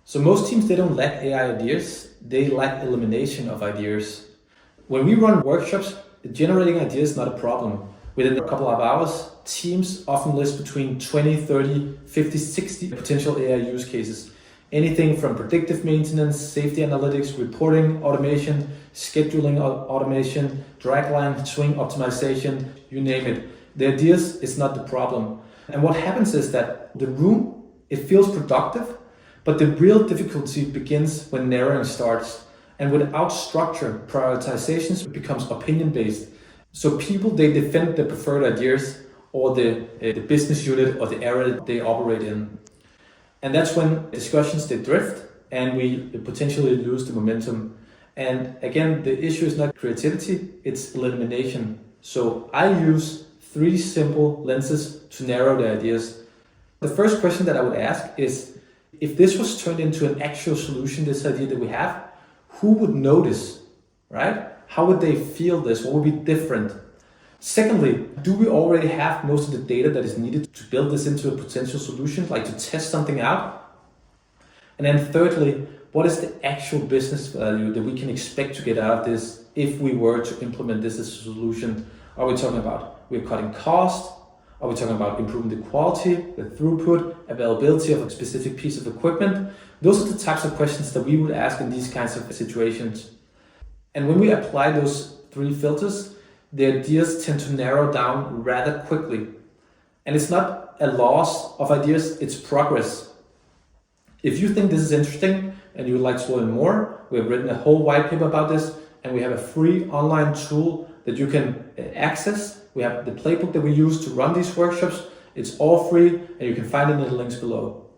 So most teams, they don't lack AI ideas, they lack elimination of ideas. When we run workshops, generating ideas is not a problem. Within a couple of hours, teams often list between 20, 30, 50, 60 potential AI use cases. Anything from predictive maintenance, safety analytics, reporting automation, scheduling automation, dragline, swing optimization, you name it. The ideas is not the problem. And what happens is that the room, it feels productive, but the real difficulty begins when narrowing starts. And without structure, prioritizations becomes opinion-based. So people, they defend the preferred ideas or the business unit or the area they operate in. And that's when discussions, they drift and we potentially lose the momentum. And again, the issue is not creativity, it's elimination. So I use 3 simple lenses to narrow the ideas. The first question that I would ask is, if this was turned into an actual solution, this idea that we have, who would notice, right? How would they feel this? What would be different? Secondly, do we already have most of the data that is needed to build this into a potential solution, like to test something out? And then thirdly, what is the actual business value that we can expect to get out of this if we were to implement this as a solution? Are we talking about we're cutting cost? Are we talking about improving the quality, the throughput, availability of a specific piece of equipment? Those are the types of questions that we would ask in these kinds of situations. And when we apply those 3 filters, the ideas tend to narrow down rather quickly. And it's not a loss of ideas, it's progress. If you think this is interesting and you would like to learn more, we have written a whole white paper about this, and we have a free online tool that you can access. We have the playbook that we use to run these workshops. It's all free, and you can find it in the links below.